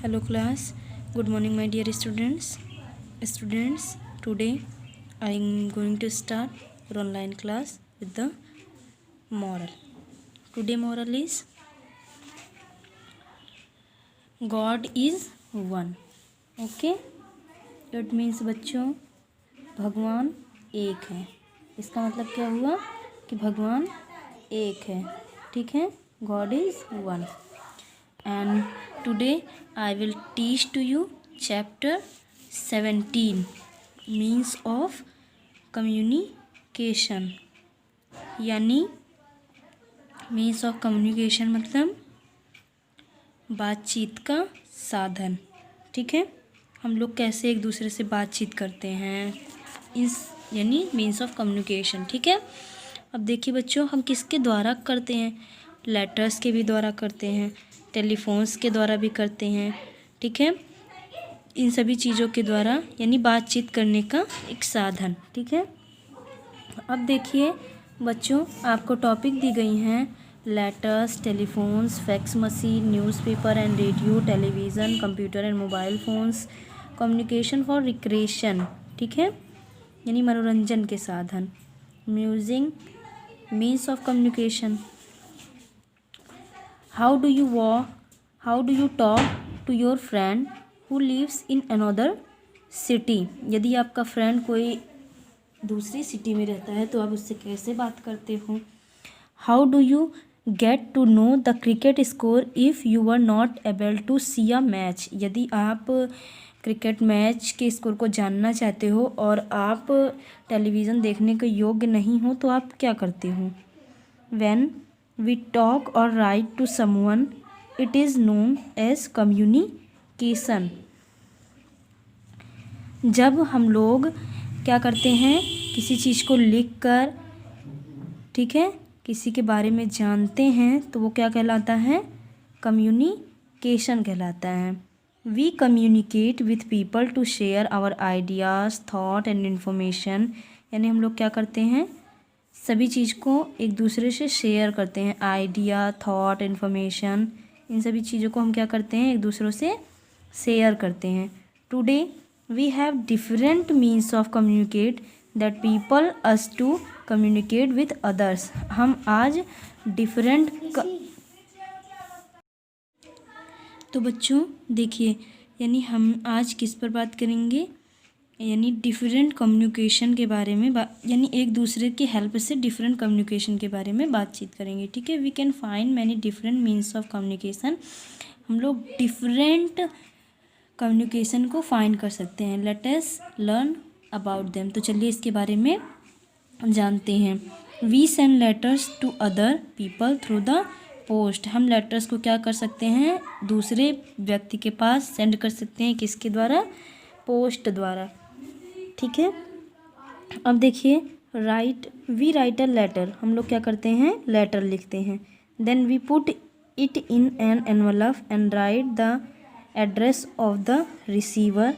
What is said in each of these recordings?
Hello class, good morning my dear students. Today I am going to start our online class with the moral. Today moral is God is one. Okay, it means बच्चों भगवान एक है. इसका मतलब क्या हुआ कि भगवान एक है. ठीक है, God is one. And today I will teach to you chapter 17 means of communication. यानी means of communication मतलब बातचीत का साधन. ठीक है, हम लोग कैसे एक दूसरे से बातचीत करते हैं, इस यानी means of communication. ठीक है, अब देखिए बच्चों, हम किसके द्वारा करते हैं. लेटर्स के भी द्वारा करते हैं, टेलीफोन्स के द्वारा भी करते हैं. ठीक है, इन सभी चीज़ों के द्वारा यानी बातचीत करने का एक साधन. ठीक है, अब देखिए बच्चों, आपको टॉपिक दी गई हैं letters, telephones, fax machine, newspaper and radio, television, computer and mobile phones, communication for recreation. ठीक है, यानी मनोरंजन के साधन. Music, means of communication. How do you talk to your friend who lives in another city? यदि आपका friend कोई दूसरी सिटी में रहता है तो आप उससे कैसे बात करते हो. How do you get to know the cricket score if you were not able to see a match? यदि आप क्रिकेट मैच के स्कोर को जानना चाहते हो और आप टेलीविज़न देखने के योग्य नहीं हो तो आप क्या करते हो. When we talk or write to someone, it is known as communication. जब हम लोग क्या करते हैं, किसी चीज़ को लिख कर, ठीक है, किसी के बारे में जानते हैं तो वो क्या कहलाता है, कम्युनिकेशन कहलाता है. We communicate with people to share our ideas, thought and information. यानी हम लोग क्या करते हैं, सभी चीज़ को एक दूसरे से शेयर करते हैं. आइडिया, थॉट, इन्फॉर्मेशन, इन सभी चीज़ों को हम क्या करते हैं, एक दूसरों से शेयर करते हैं. Today we have different means of communicate that people us to communicate with others. हम आज डिफरेंट तो बच्चों देखिए, यानी हम आज किस पर बात करेंगे, यानी डिफरेंट कम्युनिकेशन के बारे में यानी एक दूसरे की हेल्प से डिफरेंट कम्युनिकेशन के बारे में बातचीत करेंगे. ठीक है, we can find many different means of communication. हम लोग डिफरेंट कम्युनिकेशन को फाइंड कर सकते हैं. Let us learn about them. तो चलिए इसके बारे में जानते हैं. We send letters to other people through the post. हम लेटर्स को क्या कर सकते हैं, दूसरे व्यक्ति के पास सेंड कर सकते हैं. किसके द्वारा, पोस्ट द्वारा. ठीक है, अब देखिए वी राइट अ लेटर. हम लोग क्या करते हैं, लेटर लिखते हैं. Then we put it in an envelope and write the address of the receiver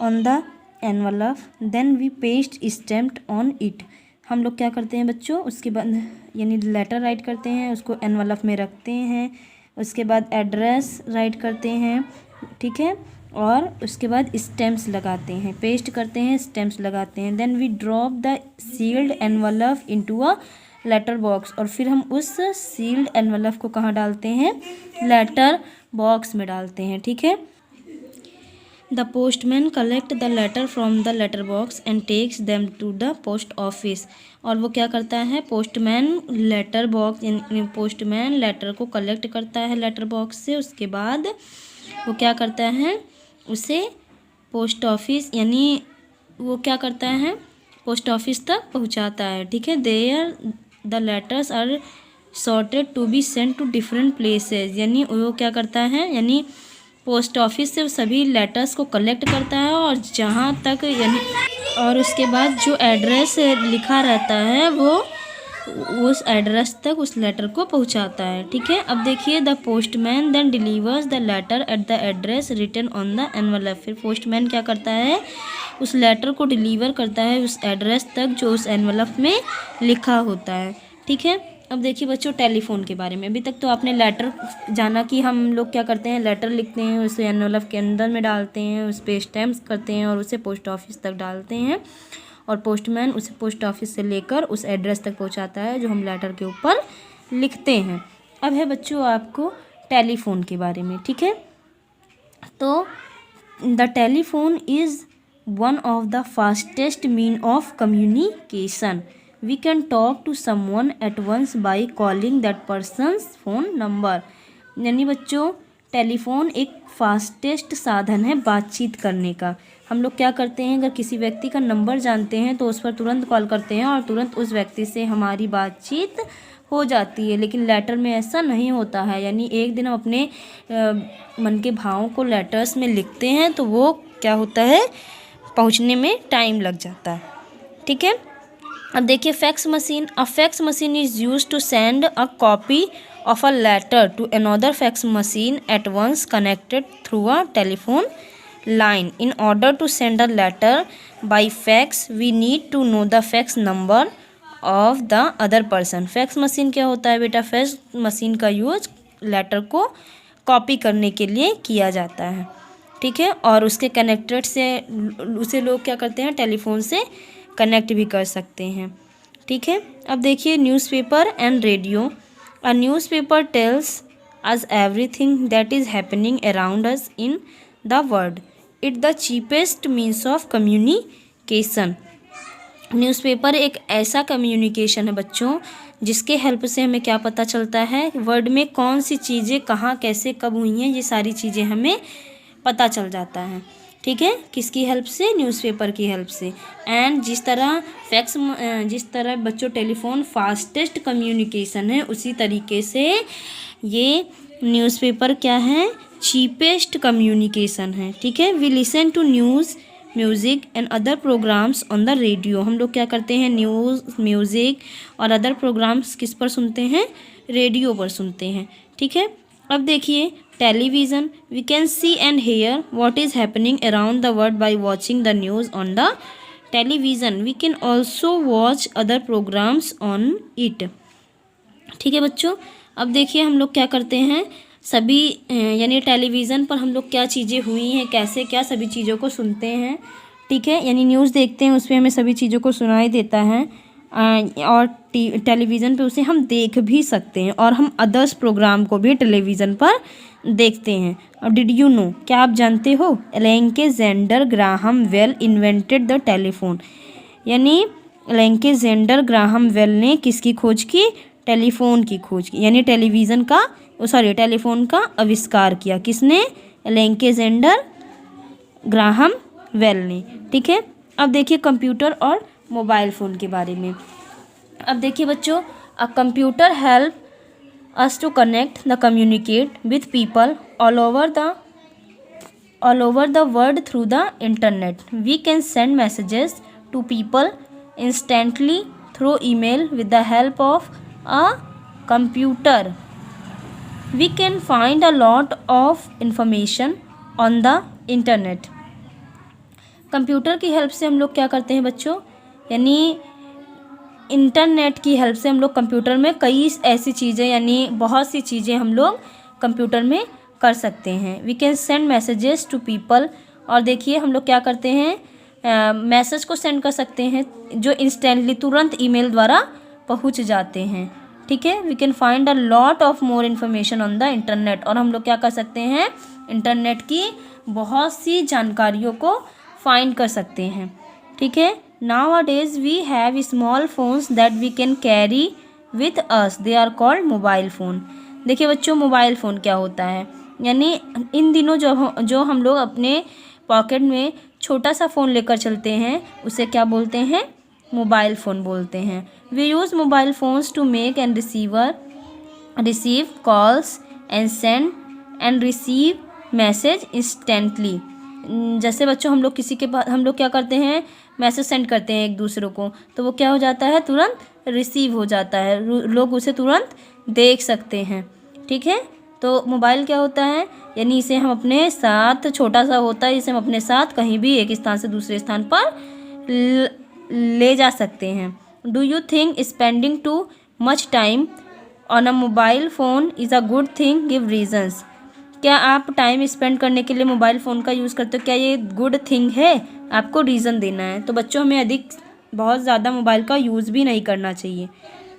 on the envelope. Then we paste stamped on it. हम लोग क्या करते हैं बच्चों, उसके बाद यानी लेटर राइट करते हैं, उसको एनवलप में रखते हैं, उसके बाद एड्रेस राइट करते हैं. ठीक है, और उसके बाद स्टैम्प्स लगाते हैं, पेस्ट करते हैं, स्टैम्प्स लगाते हैं. Then we drop the sealed envelope into a letter box. और फिर हम उस सील्ड एनवलप को कहाँ डालते हैं, लेटर बॉक्स में डालते हैं. ठीक है, the postman collect the letter from the letter box and takes them to the post office. और वो क्या करता है, पोस्टमैन लेटर बॉक्स यानी पोस्टमैन लेटर को कलेक्ट करता है लेटर बॉक्स से. उसके बाद वो क्या करता है, उसे पोस्ट ऑफिस यानी वो क्या करता है, पोस्ट ऑफिस तक पहुंचाता है. ठीक है, there the letters are sorted to be sent to different places. यानी वो क्या करता है, यानी पोस्ट ऑफिस से सभी लेटर्स को कलेक्ट करता है और जहाँ तक यानी और उसके बाद जो एड्रेस लिखा रहता है वो उस एड्रेस तक उस लेटर को पहुंचाता है. ठीक है, अब देखिए the postman then delivers the letter at the address written on the envelope. फिर पोस्टमैन क्या करता है, उस लेटर को डिलीवर करता है उस एड्रेस तक जो उस एनवलप में लिखा होता है. ठीक है, अब देखिए बच्चों टेलीफोन के बारे में। अभी तक तो आपने लेटर जाना कि हम लोग क्या करते हैं, लेटर लिखते हैं, उसे एनवेलप के अंदर में डालते हैं, उस पर स्टैम्प करते हैं और उसे पोस्ट ऑफिस तक डालते हैं और पोस्टमैन उसे पोस्ट ऑफिस से लेकर उस एड्रेस तक पहुंचाता है जो हम लेटर के ऊपर लिखते हैं। अब है बच्चों आपको टेलीफोन के बारे में, ठीक है। तो the telephone is one of the fastest mean of communication. We can talk to someone at once by calling that person's phone number। यानी बच्चों टेलीफोन एक फास्टेस्ट साधन है बातचीत करने का। हम लोग क्या करते हैं, अगर किसी व्यक्ति का नंबर जानते हैं तो उस पर तुरंत कॉल करते हैं और तुरंत उस व्यक्ति से हमारी बातचीत हो जाती है। लेकिन लेटर में ऐसा नहीं होता है, यानी एक दिन हम अपने मन के भावों को लेटर्स में लिखते हैं तो वो क्या होता है, पहुंचने में टाइम लग जाता है, ठीक है। अब देखिए fax machine. A fax machine is use to send a copy of a letter to another fax machine at once connected through a telephone line. In order to send a letter by fax we need to know the fax number of the other person। Fax machine क्या होता है बेटा, fax machine का use letter को copy करने के लिए किया जाता है, ठीक है। और उसके कनेक्टेड से उसे लोग क्या करते हैं, टेलीफोन से कनेक्ट भी कर सकते हैं, ठीक है। अब देखिए newspaper and radio. A newspaper tells us everything that is happening around us in the world. It the cheapest means of communication. Newspaper एक ऐसा कम्युनिकेशन है बच्चों जिसके हेल्प से हमें क्या पता चलता है, वर्ल्ड में कौन सी चीज़ें कहाँ कैसे कब हुई हैं, ये सारी चीज़ें हमें पता चल जाता है, ठीक है। किसकी हेल्प से, न्यूज़पेपर की हेल्प से। एंड जिस तरह बच्चों टेलीफोन फास्टेस्ट कम्युनिकेशन है, उसी तरीके से ये न्यूज़पेपर क्या है, चीपेस्ट कम्युनिकेशन है, ठीक है। We listen to news, music and other programs on the radio. हम लोग क्या करते हैं, न्यूज़, म्यूज़िक और अदर प्रोग्राम्स किस पर सुनते हैं, रेडियो पर सुनते हैं, ठीक है। अब देखिए television. We can see and hear what is happening around the world by watching the news on the television. We can also watch other programs on it, ठीक है बच्चों। अब देखिए हम लोग क्या करते हैं, सभी यानी टेलीविज़न पर हम लोग क्या चीज़ें हुई हैं, कैसे क्या सभी चीज़ों को सुनते हैं, ठीक है। यानी न्यूज़ देखते हैं, उसमें हमें सभी चीज़ों को सुनाई देता है और टेलीविज़न पे उसे हम देख भी सकते हैं और हम अदर्स प्रोग्राम को भी टेलीविज़न पर देखते हैं। अब डिड यू नो, क्या आप जानते हो, Alexander Graham Bell invented the telephone. यानी अलेक्जेंडर ग्राहम बेल ने किसकी खोज की, टेलीफोन की खोज की, यानी टेलीफोन का आविष्कार किया। किसने, अलेक्जेंडर ग्राहम बेल ने, ठीक है। अब देखिए कंप्यूटर और मोबाइल फ़ोन के बारे में। अब देखिए बच्चों, a computer help us to connect the communicate with people all over the world through the internet. We can send messages to people instantly through email with the help of a computer. We can find a lot of information on the internet। Computer की help से हम लोग क्या करते हैं बच्चों, यानी internet की हेल्प से हम लोग कंप्यूटर में कई ऐसी चीज़ें, यानी बहुत सी चीज़ें हम लोग कंप्यूटर में कर सकते हैं। We can send messages to people. और देखिए हम लोग क्या करते हैं, मैसेज को सेंड कर सकते हैं जो इंस्टेंटली तुरंत ईमेल द्वारा पहुंच जाते हैं, ठीक है। We can find a lot of more information on the internet. और हम लोग क्या कर सकते हैं, इंटरनेट की बहुत सी जानकारियों को फाइंड कर सकते हैं, ठीक है। Nowadays we have small phones that we can carry with us, they are called mobile phone. देखिए बच्चों मोबाइल फ़ोन क्या होता है, यानी इन दिनों जो हम लोग अपने पॉकेट में छोटा सा फ़ोन लेकर चलते हैं उसे क्या बोलते हैं, मोबाइल फ़ोन बोलते हैं। We use mobile phones to make and receive calls and send and receive message instantly. जैसे बच्चों हम लोग किसी के पास, हम लोग क्या करते हैं, मैसेज सेंड करते हैं एक दूसरे को, तो वो क्या हो जाता है, तुरंत रिसीव हो जाता है, लोग उसे तुरंत देख सकते हैं, ठीक है। तो मोबाइल क्या होता है, यानी इसे हम अपने साथ, छोटा सा होता है, इसे हम अपने साथ कहीं भी एक स्थान से दूसरे स्थान पर ले जा सकते हैं। Do you think spending to much time on a mobile phone is a good thing, give reasons. क्या आप टाइम स्पेंड करने के लिए मोबाइल फ़ोन का यूज़ करते हो, क्या ये गुड थिंग है? आपको रीज़न देना है। तो बच्चों हमें बहुत ज़्यादा मोबाइल का यूज़ भी नहीं करना चाहिए,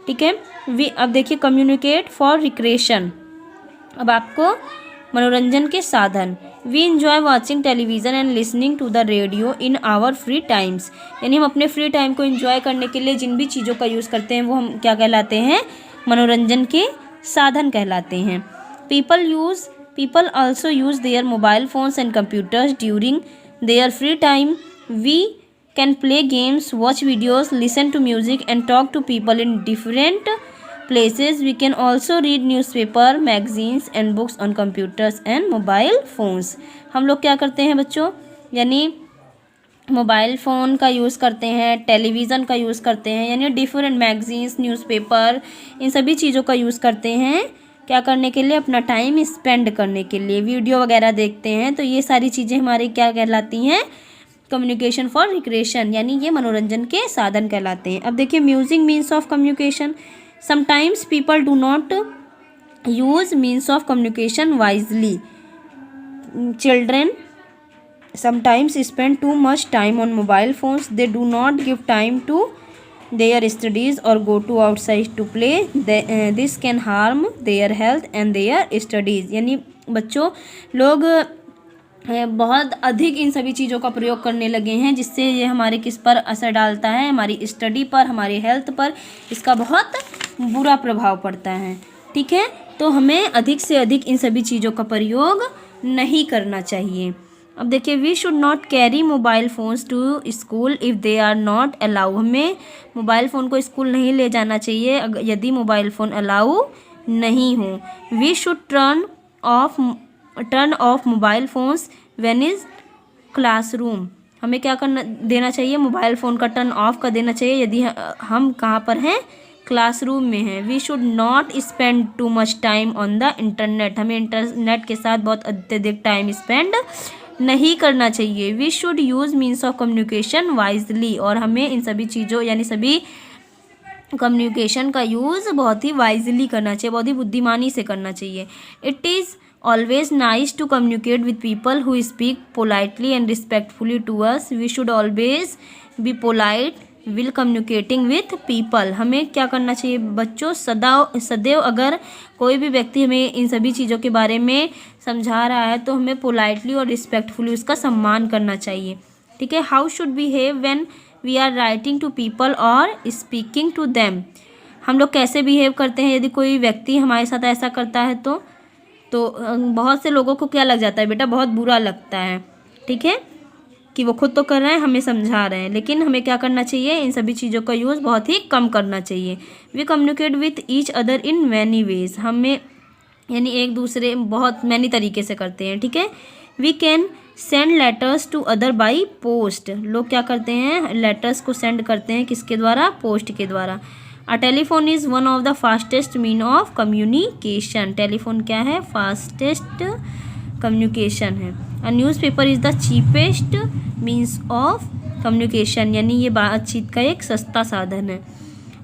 ठीक है। अब देखिए कम्युनिकेट फॉर रिक्रिएशन। अब आपको मनोरंजन के साधन, we enjoy watching television and listening to the radio in our free times. यानी हम अपने फ्री टाइम को इंजॉय करने के लिए जिन भी चीज़ों का यूज़ करते हैं वो हम क्या कहलाते हैं, मनोरंजन के साधन कहलाते हैं। People also use their mobile phones and computers during their free time. We can play games, watch videos, listen to music and talk to people in different places. We can also read newspaper, magazines and books on computers and mobile phones. हम लोग क्या करते हैं बच्चों, यानी mobile phone का use करते हैं, टेलीविज़न का यूज़ करते हैं, यानी डिफरेंट मैगजीन्स, न्यूज़पेपर, इन सभी चीज़ों का यूज़ करते हैं क्या करने के लिए, अपना टाइम स्पेंड करने के लिए। वीडियो वगैरह देखते हैं, तो ये सारी चीज़ें हमारी क्या कहलाती हैं, कम्युनिकेशन फॉर रिक्रिएशन, यानी ये मनोरंजन के साधन कहलाते हैं। अब देखिए music means of communication. Sometimes people do not use means of communication wisely. Children sometimes spend too much time on mobile phones. They do not give time to their studies or go to outside to play. This can harm their health and their studies. यानी बच्चों लोग बहुत अधिक इन सभी चीज़ों का प्रयोग करने लगे हैं, जिससे ये हमारे किस पर असर डालता है, हमारी स्टडी पर, हमारी हेल्थ पर इसका बहुत बुरा प्रभाव पड़ता है, ठीक है। तो हमें अधिक से अधिक इन सभी चीज़ों का प्रयोग नहीं करना चाहिए। अब देखिए we should not carry mobile phones to school if they are not allow. हमें मोबाइल फ़ोन को स्कूल नहीं ले जाना चाहिए यदि मोबाइल फ़ोन अलाउ नहीं हो। We should turn off mobile phones when is classroom. हमें क्या करना देना चाहिए, मोबाइल फ़ोन का टर्न ऑफ कर देना चाहिए यदि हम कहाँ पर हैं, क्लासरूम में हैं। We should not spend too much time on the internet. हमें इंटरनेट के साथ बहुत अत्यधिक टाइम स्पेंड नहीं करना चाहिए। We should use means of communication wisely. और हमें इन सभी चीज़ों यानी सभी कम्युनिकेशन का यूज़ बहुत ही वाइजली करना चाहिए, बहुत ही बुद्धिमानी से करना चाहिए। It is always nice to communicate with people who speak politely and respectfully to us. We should always be polite will communicating with people. हमें क्या करना चाहिए बच्चों, सदैव अगर कोई भी व्यक्ति हमें इन सभी चीज़ों के बारे में समझा रहा है तो हमें पोलाइटली और रिस्पेक्टफुली उसका सम्मान करना चाहिए, ठीक है। How should behave when we are writing to people और स्पीकिंग टू देम। हम लोग कैसे बिहेव करते हैं यदि कोई व्यक्ति हमारे साथ ऐसा करता है तो बहुत से लोगों को क्या लग जाता है बेटा, बहुत बुरा लगता है, ठीक है, कि वो खुद तो कर रहे हैं, हमें समझा रहे हैं। लेकिन हमें क्या करना चाहिए, इन सभी चीज़ों का यूज़ बहुत ही कम करना चाहिए। We communicate with each other in many ways. हमें यानी एक दूसरे बहुत मैनी तरीके से करते हैं, ठीक है। We can send letters to other by post. लोग क्या करते हैं, लेटर्स को सेंड करते हैं किसके द्वारा, पोस्ट के द्वारा। A telephone is one of the fastest mean of communication. Telephone क्या है, फास्टेस्ट कम्युनिकेशन है। A newspaper is the cheapest means of communication, यानी ये बातचीत का एक सस्ता साधन है।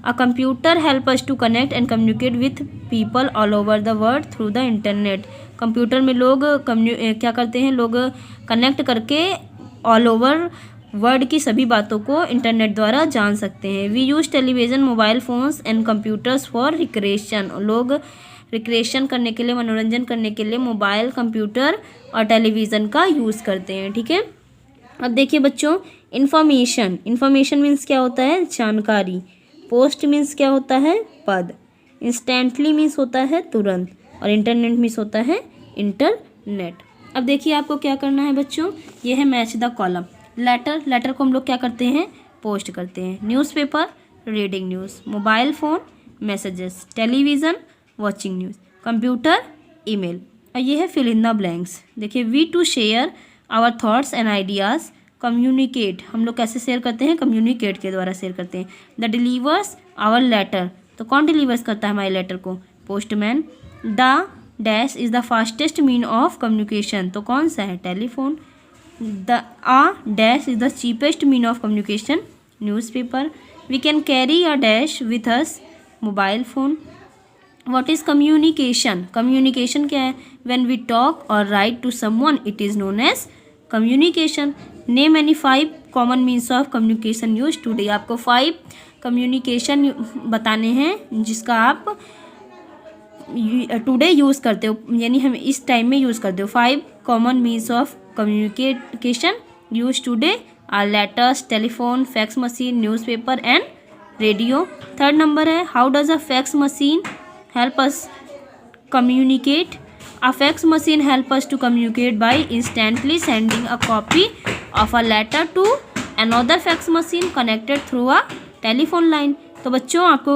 A computer help us to connect and communicate with people all over the world through the internet. Computer में लोग क्या करते हैं, लोग कनेक्ट करके ऑल ओवर वर्ल्ड की सभी बातों को इंटरनेट द्वारा जान सकते हैं। We use television, mobile phones and computers for recreation. लोग रिक्रिएशन करने के लिए, मनोरंजन करने के लिए मोबाइल, कंप्यूटर और टेलीविज़न का यूज़ करते हैं, ठीक है। अब देखिए बच्चों, इन्फॉर्मेशन मीन्स क्या होता है, जानकारी। पोस्ट मीन्स क्या होता है, पद। इंस्टेंटली मीन्स होता है तुरंत, और इंटरनेट मीन्स होता है इंटरनेट। अब देखिए आपको क्या करना है बच्चों, ये है मैच द कॉलम। लेटर को हम लोग क्या करते हैं, पोस्ट करते हैं। Newspaper, reading news. Mobile phone, messages. Television, watching news. Computer, email. और ये है फिल इन द ब्लैंक्स। देखिए we to share our thoughts and ideas. Communicate, हम लोग कैसे शेयर करते हैं, कम्युनिकेट के द्वारा शेयर करते हैं। द डिलीवर्स आवर लेटर, तो कौन डिलीवर्स करता है हमारे लेटर को, postman. The dash is the fastest mean of communication, तो कौन सा है, telephone. The dash is the cheapest mean of communication, newspaper. We can carry a dash with us mobile phone. What is communication? Communication क्या है? When we talk or write to someone it is known as communication. Name any 5 common means of communication use today. आपको 5 communication बताने हैं जिसका आप today use करते हो, यानी हम इस टाइम में यूज़ करते हो। 5 common means of communication use today are letters, telephone, fax machine, newspaper and radio. Third number है, how does a fax machine help us communicate? A fax machine help us to communicate by instantly sending a copy of a letter to another fax machine connected through a telephone line। तो बच्चों आपको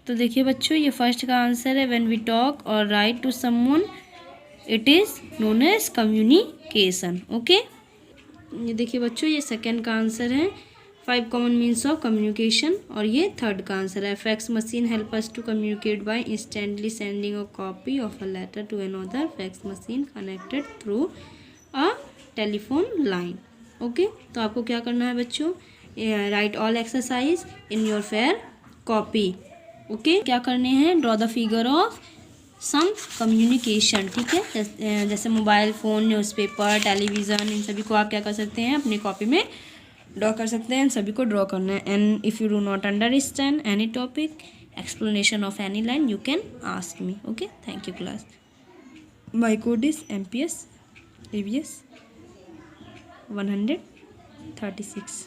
तो देखिए बच्चों, ये first का answer है when we talk or write to someone it is known as communication. Okay, ये देखिए बच्चों, ये सेकंड का आंसर है 5 कॉमन मीन्स ऑफ कम्युनिकेशन, और ये थर्ड का आंसर है fax machine help us to communicate by instantly sending a copy of a letter to another fax machine connected through a telephone line. Okay, तो आपको क्या करना है बच्चों? Write all exercise in your fair copy. Okay, क्या करने हैं? Draw the figure of some communication. ठीक है, जैसे मोबाइल फ़ोन, न्यूज़पेपर, टेलीविज़न, इन सभी को आप क्या कर सकते हैं? अपनी कॉपी में ड्रॉ कर सकते हैं। सभी को ड्रॉ करना है। And if you do not understand any topic, explanation of any line, you can ask me. Okay, thank you class. My code is MPS EVS 136।